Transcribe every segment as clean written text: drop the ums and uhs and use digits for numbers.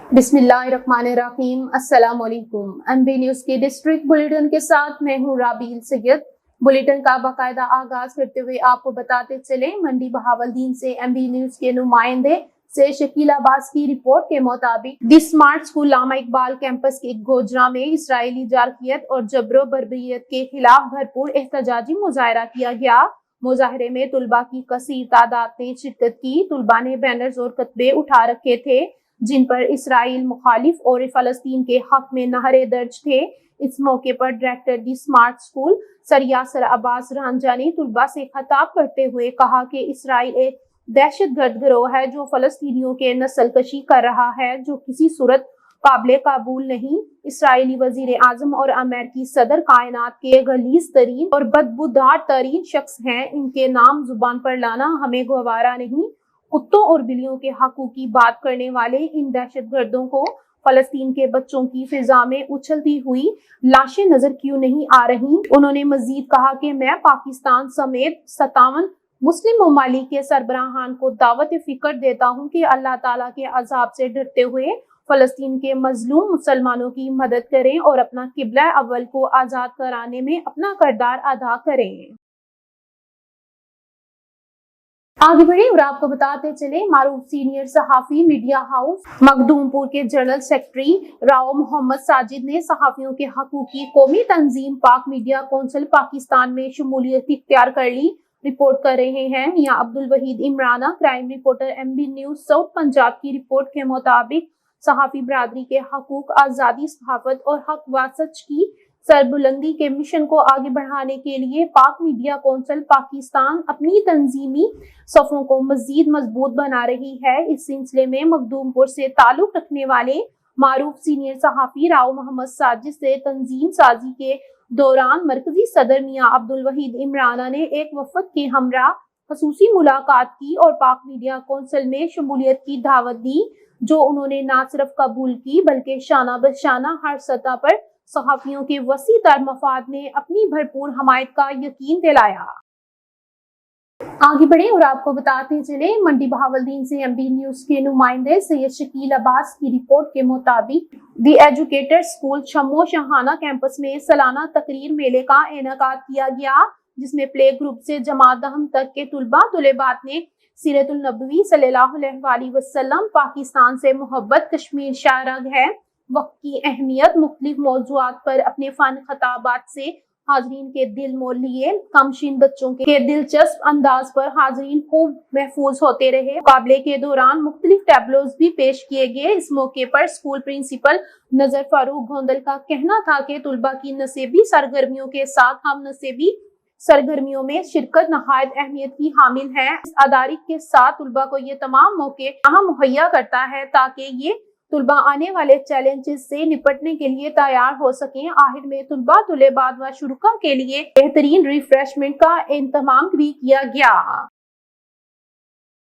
बिस्मिल्लाहिर्रहमानिर्रहीम। अस्सलाम वालेकुम। एमबी न्यूज के डिस्ट्रिक्ट बुलेटिन के साथ मैं हूँ राबील सैयद। बुलेटिन का बाकायदा आगाज करते हुए आपको बताते चले, मंडी बहावलदीन से एमबी न्यूज के नुमाइंदे से शकील अब्बास की रिपोर्ट के मुताबिक दी स्मार्ट स्कूल लामा इकबाल कैंपस के गोजरा में इसराइली जारकियत और जबरो बर्बरियत के खिलाफ भरपूर एहतजाजी मुजाहरा किया गया। मुजाहरे में तुलबा की कसीर तादाद ने शिरकत की। तुलबा ने बैनर्स और कतबे उठा रखे थे जिन पर इसराइल मुखालिफ और फलस्तीन के हक में नारे दर्ज थे। इस मौके पर director the smart school sir Yasir Abbas Ranjha ने तुलबा से खिताब करते हुए कहा कि इसराइल एक दहशतगर्द गिरोह है जो फलस्तीनियों के नस्ल कशी कर रहा है, जो किसी सूरत काबिल काबूल नहीं। इसराइली वजीर आजम और अमेरिकी सदर कायनात के गलीज तरीन और बदबूदार तरीन शख्स हैं। इनके नाम जुबान पर लाना हमें गवारा नहीं। कुत्तों और बिल्लियों के हकूक की बात करने वाले इन दहशतगर्दों को फलस्तीन के बच्चों की फिजा में उछलती हुई लाशें नजर क्यों नहीं आ रही। उन्होंने मजीद कहा कि मैं पाकिस्तान समेत 57 मुस्लिम ममालिक के सरबराहान को दावत फिक्र देता हूँ कि अल्लाह ताला के अजाब से डरते हुए फलस्तीन के मजलूम मुसलमानों की मदद करें और अपना किबला अव्वल को आजाद कराने में अपना किरदार अदा करें। आगे बढ़े और आपको बताते चले, मारूफ सीनियर सहाफी मीडिया हाउस मखदूमपुर के जनरल सेक्रेटरी राव मोहम्मद साजिद ने सहाफियों के हकूक की कौमी तंजीम पाक मीडिया कौंसिल पाकिस्तान में शमूलियत इख्तियार कर ली। रिपोर्ट कर रहे हैं Mian Abdul Waheed Imrana. Crime reporter MB news south Punjab की रिपोर्ट के मुताबिक सहाफी बरादरी के हकूक, आजादी, सहाफत और हक व सच की सरबुलंदी के मिशन को आगे बढ़ाने के लिए पाक मीडिया कौंसिल पाकिस्तान अपनी तंजीमी सफों को मजीद मजबूत बना रही है। इस सिलसिले में मखदूमपुर से ताल्लुक रखने वाले मारूफ सीनियर सहाफी राव मोहम्मद साजिद से तंजीम साजी के दौरान मरकजी सदर मियां अब्दुल वहीद इमराना ने एक वफद के हमरा खसूसी मुलाकात की और पाक मीडिया कौंसिल में शमूलियत की दावत दी, जो उन्होंने न सिर्फ कबूल की बल्कि शाना बशाना हर सतह पर सहाफियों के वसी तर मफाद ने अपनी भरपूर हमायत का यकीन दिलाया। आगे बढ़े और आपको बताते चले, मंडी बहावलदीन से एमबी न्यूज के नुमाइंदे सैयद शकील अब्बास की रिपोर्ट के मुताबिक दी एजुकेटर स्कूल शम्मो शहाना कैंपस में सालाना तकरीर मेले का इनेकाद किया गया, जिसमें प्ले ग्रुप से जमात दहम तक के तुलबा तुलेबात ने सीरतुल नबवी सल्लल्लाहु अलैहि वसल्लम, पाकिस्तान से मोहब्बत, कश्मीर शाहरग है, वक्त की अहमियत, मुख्तलिफ मौज़ूआत पर अपने फन खताबात से हाजरीन के दिल मोल लिए। कमशीन बच्चों के दिलचस्प अंदाज पर हाजरीन खूब महफूज होते रहे। मुकाबले के दौरान मुख्तलिफ टैबलोज भी पेश किए गए। इस मौके पर स्कूल प्रिंसिपल नजर फारूक गोंदल का कहना था कि तुलबा की नसेबी सरगर्मियों के साथ हम नसेबी सरगर्मियों में शिरकत नहायत अहमियत की हामिल है। इस अदारी के साथ तुलबा को ये तमाम मौके मुहैया करता है ताकि ये तुलबा आने वाले चैलेंजेस से निपटने के लिए तैयार हो सकें। आखिर में तुलबा तुलेबात व शुरुका के लिए बेहतरीन रिफ्रेशमेंट का इंतजाम भी किया गया।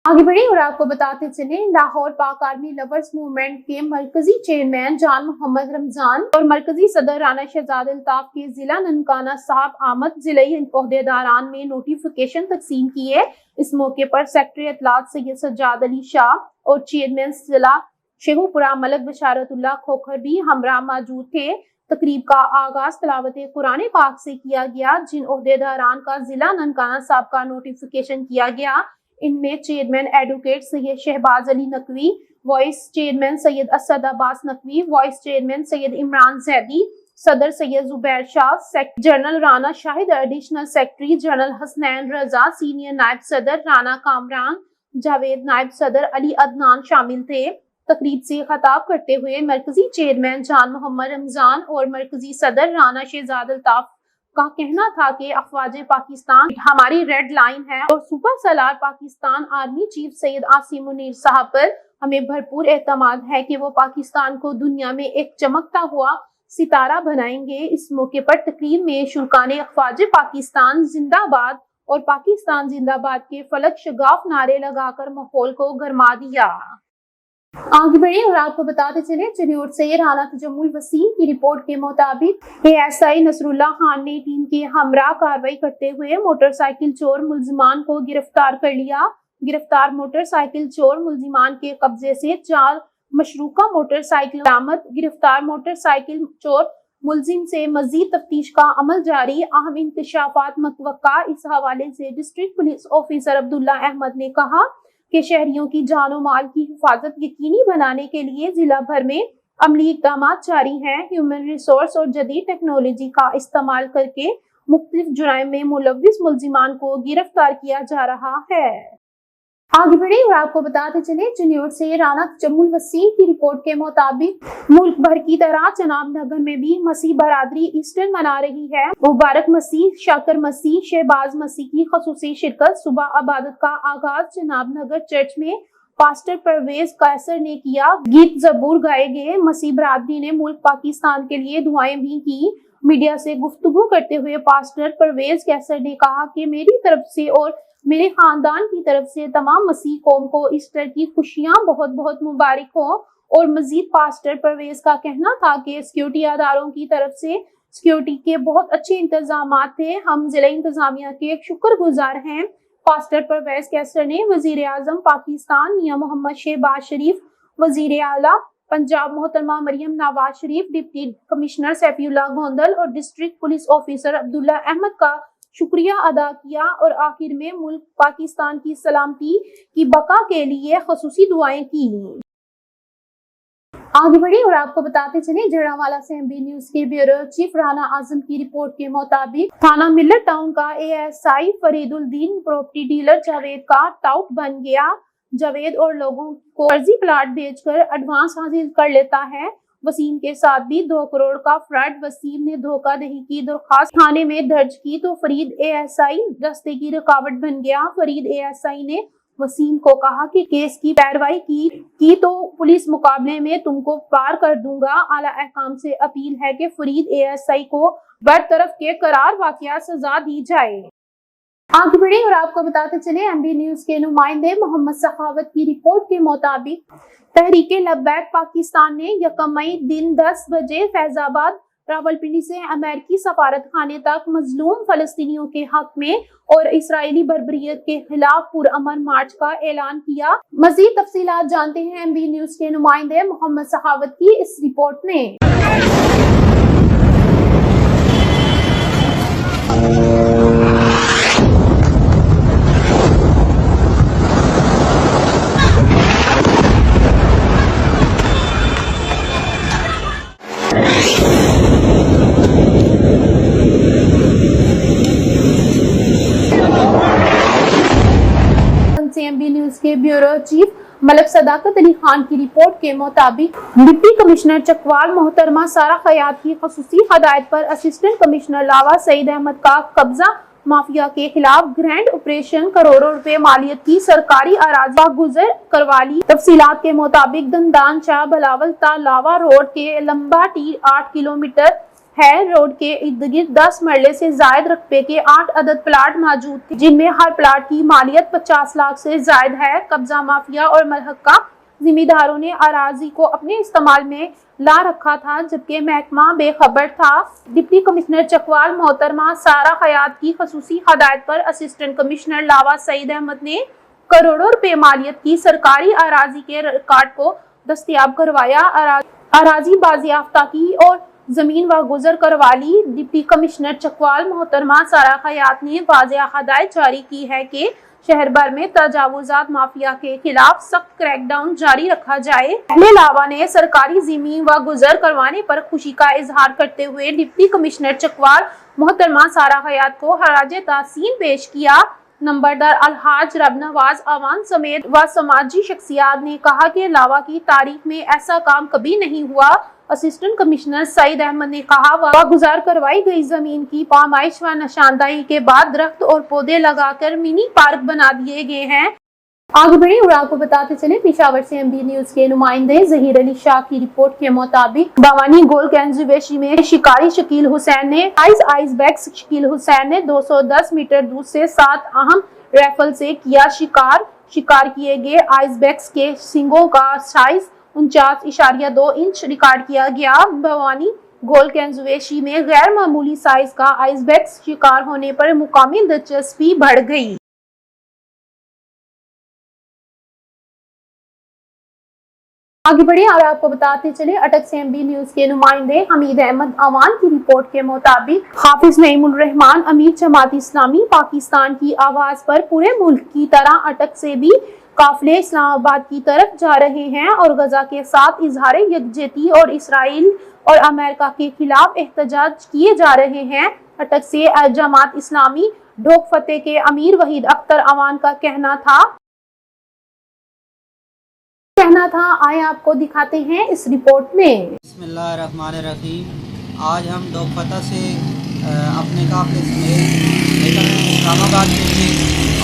आगे बढ़े और आपको बताते चले, लाहौर पाक आर्मी लवर्स मूवमेंट के मरकजी चेयरमैन जान मोहम्मद रमजान और मरकजी सदर राना शहजाद अल्ताफ के जिला ननकाना साहब आमद जिले ओहदेदारान में नोटिफिकेशन तकसीम किए। इस मौके पर सेक्रेटरी इतलात सैयद सज्जाद अली शाह और चेयरमैन जिला शेखुपुरा मलक बशारतुल्लाह खोखर भी हमरा मौजूद थे। तकरीब का आगाज तिलावत कुरान पाक से किया गया, जिन ओहदेदारान का जिला ननकाना साहब का नोटिफिकेशन किया गया। इनमें chairman advocate Syed Shahbaz Ali Naqvi, vice chairman Syed Asad Abbas Naqvi, vice chairman Syed Imran Zaidi, सदर Syed Zubair Shah, general Rana Shahid, additional secretary general Hasnain Raza, senior नायब सदर राना कामरान जावेद, नायब सदर अली अदनान शामिल थे। तकरीब से खिताब करते हुए मरकजी चेयरमैन जान मोहम्मद रमजान और मरकजी सदर राना शहजाद अल्ताफ का कहना था कि अफवाज पाकिस्तान हमारी रेड लाइन है और super Salaar Pakistan army chief Syed Asim Munir साहब पर हमें भरपूर एतमाद है कि वो पाकिस्तान को दुनिया में एक चमकता हुआ सितारा बनाएंगे। इस मौके पर तकरीर में शुरकाने अफवाज पाकिस्तान जिंदाबाद और पाकिस्तान जिंदाबाद के फलक शगाफ नारे लगाकर माहौल को गरमा दिया। आगे बढ़े और आपको बताते चले, चिन्नौर से राना तजम्मुल वसीम की रिपोर्ट के मुताबिक एएसआई नसरुल्लाह खान ने टीम के हमरा कार्रवाई करते हुए मोटरसाइकिल चोर मुलजिमान को गिरफ्तार कर लिया। गिरफ्तार मोटरसाइकिल चोर मुलजिमान के कब्जे से 4 مشروکہ موٹر سائیکل برآمد، گرفتار موٹر سائیکل چور ملزم سے مزید تفتیش کا عمل جاری، اہم انکشافات متوقع۔ اس حوالے سے ڈسٹرکٹ پولیس آفیسر عبداللہ احمد نے کہا کہ شہریوں کی جان و مال کی حفاظت یقینی بنانے کے لیے ضلع بھر میں عملی اقدامات جاری ہیں۔ ہیومن ریسورس اور جدید ٹیکنالوجی کا استعمال کر کے مختلف جرائم میں ملوث ملزمان کو گرفتار کیا جا رہا ہے۔ آگے بڑھیں اور آپ کو بتاتے چلیں، چنیوٹ سے رانا جمول وسیم کی رپورٹ کے مطابق ملک بھر کی طرح جناب نگر میں بھی مسیح برادری ایسٹر منا رہی ہے۔ مبارک مسیح، شاکر مسیح، شہباز مسیح کی خصوصی شرکت۔ صبح عبادت کا آغاز جناب نگر چرچ میں پاسٹر پرویز قیصر نے کیا، گیت زبور گائے گئے۔ مسیح برادری نے ملک پاکستان کے لیے دعائیں بھی کی۔ میڈیا سے گفتگو کرتے ہوئے پاسٹر پرویز قیصر نے کہا کہ میری طرف سے اور میرے خاندان کی طرف سے تمام مسیح قوم کو ایسٹر کی خوشیاں بہت بہت مبارک ہوں۔ اور مزید پاسٹر پرویز کا کہنا تھا کہ سیکورٹی اداروں کی طرف سے سیکورٹی کے بہت اچھے انتظامات تھے، ہم ضلع انتظامیہ کے شکر گزار ہیں۔ پاسٹر پرویز قیصر نے وزیر اعظم پاکستان میاں محمد شہباز شریف، وزیر اعلیٰ پنجاب محترمہ مریم نواز شریف، ڈپٹی کمشنر سیفی اللہ گوندل اور ڈسٹرکٹ پولیس آفیسر عبداللہ احمد کا شکریہ ادا کیا اور آخر میں ملک پاکستان کی سلامتی کی بقا کے لیے خصوصی دعائیں کی۔ آگے بڑھیں اور آپ کو بتاتے چلیں، جڑاوالا سے MB نیوز کے بیورو چیف رانا اعظم کی رپورٹ کے مطابق تھانہ ملت ٹاؤن کا ASI فرید الدین پراپرٹی ڈیلر جاوید کا ٹاؤٹ بن گیا۔ جاوید اور لوگوں کو فرضی پلاٹ بیچ کر ایڈوانس حاصل کر لیتا ہے۔ وسیم کے ساتھ بھی 2 کروڑ کا فراڈ۔ وسیم نے دھوکہ دہی کی درخواست تھانے میں درج کی تو فرید ASI راستے کی رکاوٹ بن گیا۔ فرید ASI نے وسیم کو کہا کہ کیس کی پیروائی کی تو پولیس مقابلے میں تم کو پار کر دوں گا۔ اعلیٰ حکام سے اپیل ہے کہ فرید ASI کو برطرف کے قرار واقعہ سزا دی جائے۔ آگے بڑھیں اور آپ کو بتاتے چلیں، MB نیوز کے نمائندے محمد سخاوت کی رپورٹ کے مطابق تحریک لبیک پاکستان نے 1 مئی دن 10 بجے فیض آباد راولپنڈی سے امریکی سفارت خانے تک مظلوم فلسطینیوں کے حق میں اور اسرائیلی بربریت کے خلاف پرامن مارچ کا اعلان کیا۔ مزید تفصیلات جانتے ہیں MB نیوز کے نمائندے محمد سخاوت کی اس رپورٹ میں۔ MB نیوز کے بیورو چیف ملک صداقت علی خان کی رپورٹ کے مطابق ڈپٹی کمشنر چکوال محترمہ سارہ خیاط کی خصوصی ہدایت پر اسسٹنٹ کمشنر لاوا سعید احمد کا قبضہ مافیا کے خلاف گرینڈ آپریشن، کروڑوں روپے مالیت کی سرکاری اراضی گزر کروا لی۔ تفصیلات کے مطابق دندان چا بلاول تا لاوا روڈ کے لمبا ٹی 8 کلومیٹر ہے۔ روڈ کے ارد گرد 10 مرلے سے زائد رقبے کے 8 عدد پلاٹ موجود تھے، جن میں ہر پلاٹ کی مالیت 50 لاکھ سے زائد ہے۔ قبضہ مافیا اور ملحقہ ذمہ داروں نے اراضی کو اپنے استعمال میں لا رکھا تھا، جبکہ محکمہ بے خبر تھا۔ ڈپٹی کمشنر چکوال محترمہ سارہ خیاط کی خصوصی ہدایت پر اسسٹنٹ کمشنر لاوا سعید احمد نے کروڑوں روپے مالیت کی سرکاری اراضی کے ریکارڈ کو دستیاب کروایا، اراضی بازیافتہ کی اور زمین واگزر کروا لی۔ ڈپٹی کمشنر چکوال محترمہ سارہ خیاط نے واضح ہدایت جاری کی ہے کہ شہر بھر میں تجاوزات مافیا کے خلاف سخت کریک ڈاؤن جاری رکھا جائے۔ پہلے لاوا نے سرکاری زمین واگزر کروانے پر خوشی کا اظہار کرتے ہوئے ڈپٹی کمشنر چکوال محترمہ سارہ خیاط کو خراج تحسین پیش کیا۔ نمبردار الحاج رب نواز اعوان سمیت و سماجی شخصیات نے کہا کہ لاوا کی تاریخ میں ایسا کام کبھی نہیں ہوا۔ اسسٹنٹ کمشنر سعید احمد نے کہا واگزار کروائی گئی زمین کی پامائش و نشاندہی کے بعد درخت اور پودے لگا کر منی پارک بنا دیے گئے ہیں۔ آگے بڑھیں اور آپ کو بتاتے چلیں، پشاور سے MB نیوز کے نمائندے ظہیر علی شاہ کی رپورٹ کے مطابق بھوانی گول کنزرویشن میں شکاری شکیل حسین نے آئس بیکس شکیل حسین نے 210 میٹر دور سے 7 اہم رائفل سے کیا شکار کیے گئے آئس بیکس کے سینگوں کا سائز 49.2 انچ ریکارڈ کیا گیا۔ بھوانی گول کنزرویشن میں غیر معمولی سائز کا آئس بیکس شکار ہونے پر مقامی دلچسپی بڑھ گئی۔ आगे बढ़े और आपको बताते चले अटक से एमबी न्यूज के नुमाइंदे हमीद अहमद अवान की रिपोर्ट के मुताबिक हाफिज नईमुल रहमान अमीर जमात इस्लामी पाकिस्तान की आवाज पर पूरे मुल्क की तरह अटक से भी काफिले इस्लामाबाद की तरफ जा रहे हैं और गजा के साथ इजहार यकजहती और इसराइल और अमेरिका के खिलाफ एहतजाज किए जा रहे हैं। अटक से जमात इस्लामी ढोक फतेह के अमीर वहीद अख्तर अवान का कहना था। आए आपको दिखाते हैं इस रिपोर्ट में। बिस्मिल्लाहिर्रहमानिर्रहीम। आज हम ढोक फतेह से अपने काफिले समेत निकल रहे हैं इस्लामाबाद के लिए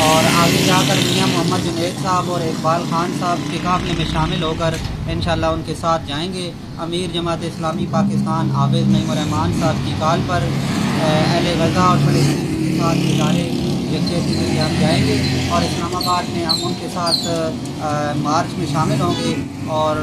और आगे जाकर मियां मोहम्मद जुनैद साहब और इकबाल खान साहब के काफिले में शामिल होकर इंशाअल्लाह उनके साथ जाएंगे। अमीर जमात इस्लामी पाकिस्तान हाफिज नईमुल रहमान साहब की कॉल पर अहले गजा और फ़लस्तीन के साथ इदारे यकजहती के लिए हम जाएंगे और इस्लामाबाद में हम उनके साथ मार्च में शामिल होंगे और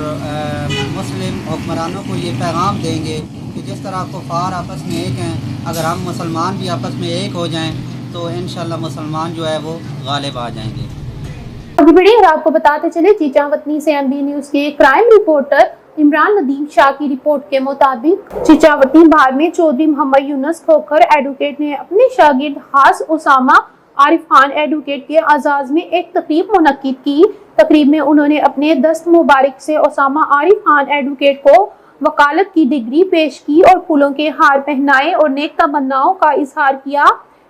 मुस्लिम हुक्मरानों को ये पैगाम देंगे कि जिस तरह कुफ़ार आपस में एक हैं, अगर हम मुसलमान भी आपस में एक हो जाएं तो इंशाअल्लाह मुसलमान जो है वो गालिब आ जाएंगे। अभी बढ़िए और आपको बताते चले चीचावतनी से एमबी न्यूज के क्राइम रिपोर्टर इमरान नदीम शाह की रिपोर्ट के मुताबिक चिचावतनी बार में चौधरी मोहम्मद यूनुस खोखर एडवोकेट ने अपने शागिर्द हास उसामा आरिफ खान एडवोकेट के आजाज में एक तकरीब मुनक्किद की। तकरीब में उन्होंने अपने दस्त मुबारक से उसामा आरिफ खान एडवोकेट को वकालत की डिग्री पेश की और फूलों के हार पहनाए और नेक तमन्नाओं का इजहार किया।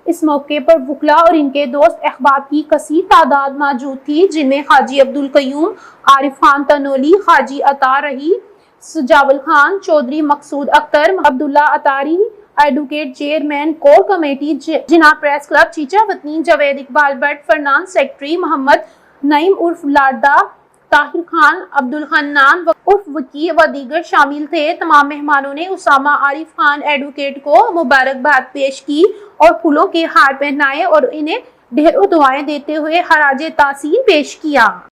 इस मौके पर वकला और इनके दोस्त अहबाब की कसीर तादाद मौजूद थी, जिनमें हाजी अब्दुल कयूम, आरिफ खान तनोली, हाजी अता रही, Sujawal Khan, Chaudhry Maqsood Akhtar, Abdullah Attari, advocate chairman core committee Jinnah press club Chichawatni, Javed Iqbal Bhatt, फरनान सेक्रेटरी, मोहम्मद नईम उर्फ लाडा, ताहिर खान, अब्दुल हन्नान उर्फ वकी व दीगर शामिल थे। तमाम मेहमानों ने उसामा आरिफ खान एडवोकेट को मुबारकबाद पेश की और फूलों के हार पहनाए और इन्हें ढेरों दुआएं देते हुए खराज तासीन पेश किया।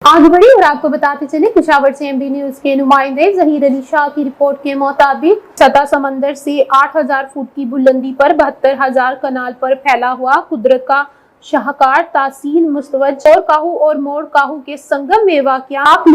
आगे बढ़ी और आपको बताते चले पिशावर से एमबी न्यूज के नुमाइंदे जहीर अली शाह की रिपोर्ट के मुताबिक सतह समंदर से 8000 फुट की बुलंदी पर 72,000 कनाल पर फैला हुआ कुदरत का शाहकार तहसील मुस्तवज और काहू और मोड़ काहू के संगम में वाक़िया काक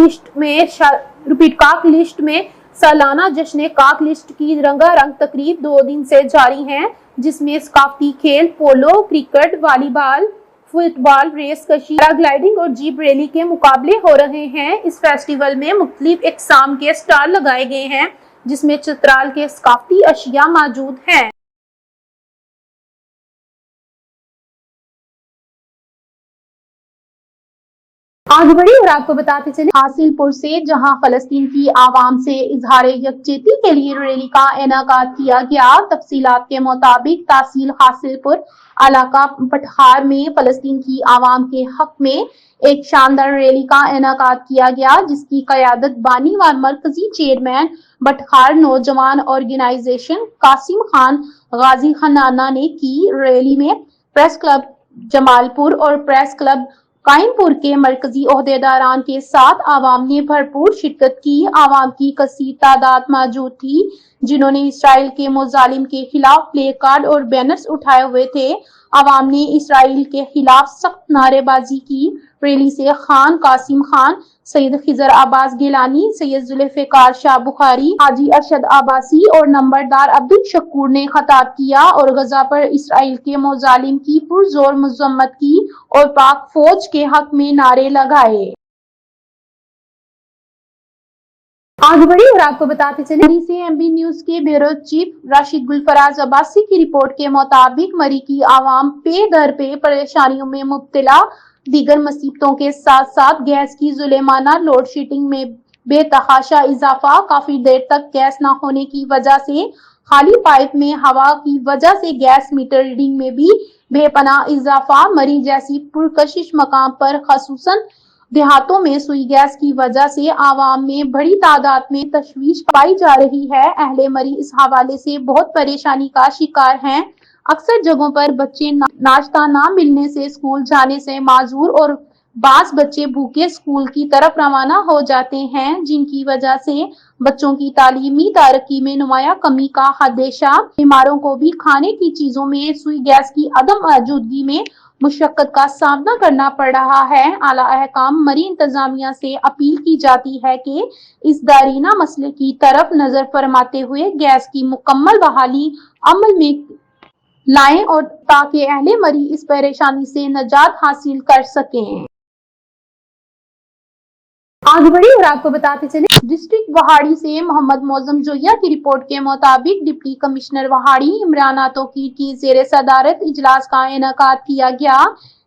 लिस्ट में सालाना जश्न काक लिस्ट की रंगारंग तकरीब 2 दिन से जारी है, जिसमें सकाफती खेल पोलो, क्रिकेट, वॉलीबॉल, फुटबॉल, रेस कशी, पैराग्लाइडिंग और जीप रैली के मुकाबले हो रहे हैं। इस फेस्टिवल में मुख्तलिफ इकसाम के स्टॉल लगाए गए हैं, जिसमें चित्राल के सकाफती अशिया मौजूद हैं। आगे बढ़ी और आपको बताते चले हासिलपुर से, जहां फलस्तीन की आवाम से इजहार यकजहती के लिए रैली का इनेकाद किया गया। तफसीलात के मुताबिक तहसील हासिलपुर इलाका पटहार में फलस्तीन की आवाम के हक में एक शानदार रैली का इनेकाद किया गया, जिसकी क़यादत बानी व मरकजी चेयरमैन बटखार नौजवान ऑर्गेनाइजेशन कासिम खान गाजी खनाना ने की। रैली में प्रेस क्लब जमालपुर और प्रेस क्लब कायमपुर के मरकजी ओहदेदारान के साथ आवाम ने भरपूर शिरकत की। आवाम की कसीर तादाद मौजूद थी, जिन्होंने इसराइल के मुजालिम के खिलाफ प्ले कार्ड और बैनर्स उठाए हुए थे। आवाम ने इसराइल के खिलाफ सख्त नारेबाजी की। रैली से खान कासिम खान, सैयद खिजर अब्बास गिलानी, सैयद जुल्फ़िकार शाह बुखारी, हाजी अरशद अब्बासी और नंबरदार अब्दुल शकूर ने खताब किया और गजा पर इसराइल के मुजालिम की पुरजोर मजम्मत की और पाक फौज के हक में नारे लगाए। आगे बढ़ी और आपको बताते चले से एमबी न्यूज के ब्यूरो चीफ राशिद गुलफराज अब्बासी की रिपोर्ट के मुताबिक मरी की आवाम पे दर पे परेशानियों में मुब्तला। दीगर मुसीबतों के साथ साथ गैस की जुलेमाना लोड शेडिंग में बेतहाशा इजाफा, काफी देर तक गैस न होने की वजह से खाली पाइप में हवा की वजह से गैस मीटर रीडिंग में भी बेपनाह इजाफा। मरी जैसी पुरकशिश मकाम पर खसूसन देहातों में सुई गैस की वजह से आवाम में बड़ी तादाद में तशवीश पाई जा रही है। अहले मरी इस हवाले से बहुत परेशानी का शिकार हैं। अक्सर जगहों पर बच्चे नाश्ता ना मिलने से स्कूल जाने से माजूर और बाज बच्चे भूखे स्कूल की तरफ रवाना हो जाते हैं, जिनकी वजह से बच्चों की तालीमी तरक्की में नुमाया कमी का खदशा। बीमारों को भी खाने की चीजों में सुई गैस की अदम मौजूदगी में مشقت کا سامنا کرنا پڑ رہا ہے۔ اعلیٰ احکام مری انتظامیہ سے اپیل کی جاتی ہے کہ اس دائرینہ مسئلے کی طرف نظر فرماتے ہوئے گیس کی مکمل بحالی عمل میں لائیں اور تاکہ اہل مری اس پریشانی سے نجات حاصل کر سکیں۔ آگے بڑھی اور آپ کو بتاتے چلیں ڈسٹرکٹ وہاڑی سے محمد معظم جویا کی رپورٹ کے مطابق ڈپٹی کمشنر وہاڑی عمران توقیر کی زیر صدارت اجلاس کا انعقاد کیا گیا۔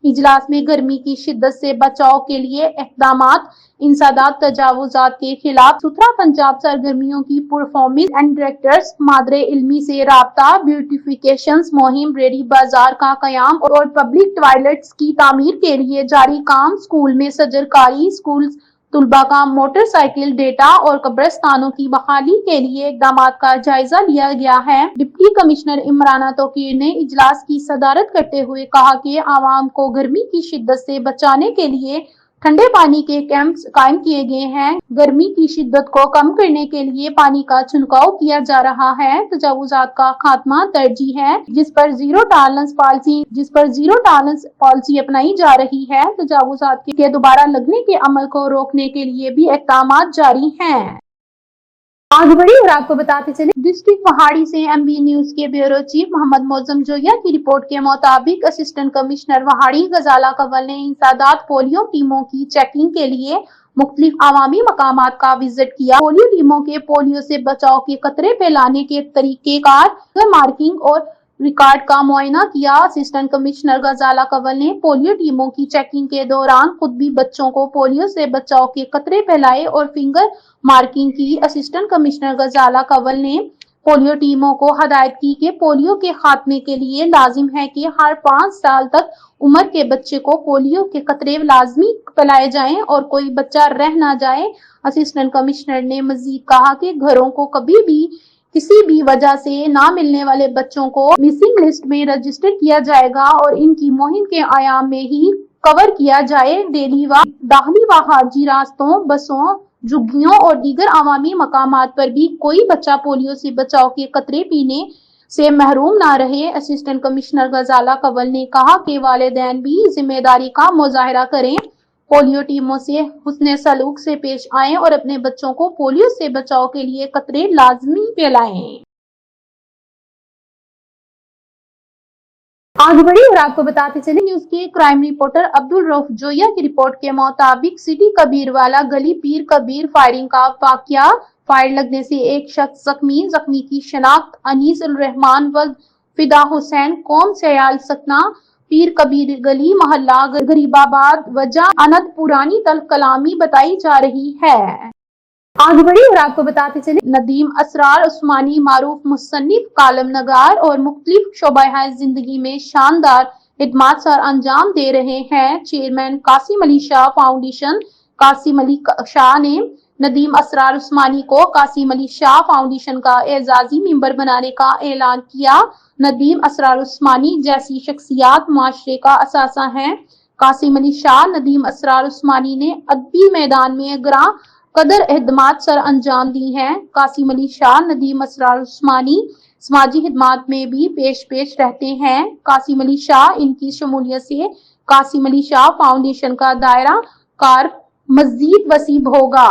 اجلاس میں گرمی کی شدت سے بچاؤ کے لیے اقدامات، انسداد تجاوزات کے خلاف ستھرا پنجاب سرگرمیوں کی پرفارمنس اینڈ ڈائریکٹرز، مادر علمی سے رابطہ، بیوٹیفیکیشن مہم، ریڈی بازار کا قیام اور پبلک ٹوائلٹس کی تعمیر کے لیے جاری کام، اسکول میں شجرکاری، اسکول طلباء کا موٹر سائیکل ڈیٹا اور قبرستانوں کی بحالی کے لیے اقدامات کا جائزہ لیا گیا ہے۔ ڈپٹی کمشنر عمران توقیر نے اجلاس کی صدارت کرتے ہوئے کہا کہ عوام کو گرمی کی شدت سے بچانے کے لیے ٹھنڈے پانی کے کیمپس قائم کیے گئے ہیں۔ گرمی کی شدت کو کم کرنے کے لیے پانی کا چھڑکاؤ کیا جا رہا ہے۔ تجاوزات کا خاتمہ ترجیح ہے جس پر زیرو ٹالرنس پالیسی اپنائی جا رہی ہے۔ تجاوزات کے دوبارہ لگنے کے عمل کو روکنے کے لیے بھی اقدامات جاری ہیں۔ آگے بڑھی اور آپ کو بتاتے چلیں ڈسٹرکٹ وہاڑی سے ایم بی نیوز کے بیورو چیف محمد معظم جویا کی رپورٹ کے مطابق اسسٹنٹ کمشنر وہاڑی غزالہ کنول نے انسداد پولیو ٹیموں کی چیکنگ کے لیے مختلف عوامی مقامات کا وزٹ کیا۔ پولیو ٹیموں کے پولیو سے بچاؤ کے خطرے پھیلانے کے طریقہ کار، مارکنگ اور ریکارڈ کا معائنہ کیا۔ اسسٹنٹ کمشنر غزالہ کنول نے پولیو ٹیموں کی چیکنگ کے دوران خود بھی بچوں کو پولیو سے بچاؤ کے خطرے پھیلائے اور فنگر مارکنگ کی۔ اسسٹنٹ کمشنر غزالہ کنول نے پولیو ٹیموں کو ہدایت کی کہ پولیو کے خاتمے کے لیے لازم ہے کہ ہر 5 سال تک عمر کے بچے کو پولیو کے قطرے لازمی پلائے جائیں اور کوئی بچہ رہ نہ جائے۔ اسسٹنٹ کمشنر نے مزید کہا کہ گھروں کو کبھی بھی کسی بھی وجہ سے نہ ملنے والے بچوں کو مسنگ لسٹ میں رجسٹر کیا جائے گا اور ان کی مہم کے ایام میں ہی کور کیا جائے۔ داخلی و خارجی راستوں، بسوں، جھگیوں اور دیگر عوامی مقامات پر بھی کوئی بچہ پولیو سے بچاؤ کے قطرے پینے سے محروم نہ رہے۔ اسسٹنٹ کمشنر غزالہ کنول نے کہا کہ والدین بھی ذمہ داری کا مظاہرہ کریں، پولیو ٹیموں سے حسن سلوک سے پیش آئیں اور اپنے بچوں کو پولیو سے بچاؤ کے لیے قطرے لازمی پلائیں۔ آگے بڑھی اور آپ کو بتاتے چلیں نیوز کے کرائم رپورٹر عبدالرؤف جویا کی رپورٹ کے مطابق سٹی کبیر والا گلی پیر کبیر فائرنگ کا واقعہ، فائر لگنے سے ایک شخص زخمی کی شناخت انیس الرحمان و فدا حسین، قوم سیال سکنہ پیر کبیر گلی، محلہ غریب آباد، وجہ انت پرانی تلخ کلامی بتائی جا رہی ہے۔ آگے بڑھی اور آپ کو بتاتے چلیں ندیم اسرار عثمانی معروف مصنف، کالم نگار اور مختلف شعبۂ زندگی میں شاندار خدمات سر انجام دے رہے ہیں۔ چیئرمین قاسم علی شاہ فاؤنڈیشن قاسم علی شاہ نے ندیم اسرار عثمانی کو قاسم علی شاہ فاؤنڈیشن کا اعزازی ممبر بنانے کا اعلان کیا۔ ندیم اسرار عثمانی جیسی شخصیات معاشرے کا اثاثہ ہیں۔ قاسم علی شاہ ندیم اسرار عثمانی نے ادبی میدان میں گراں قدر خدمات سر انجام دی ہیں۔ قاسم علی شاہ ندیم اسرار عثمانی سماجی خدمات میں بھی پیش رہتے ہیں۔ قاسم علی شاہ ان کی شمولیت سے قاسم علی شاہ فاؤنڈیشن کا دائرہ کار مزید وسیع ہوگا۔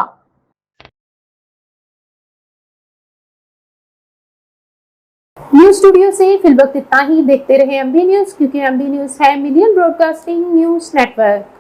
نیوز اسٹوڈیو سے فی الوقت اتنا ہی۔ دیکھتے رہے ایم بی نیوز، کیونکہ ایم بی نیوز ہے million broadcasting news net work.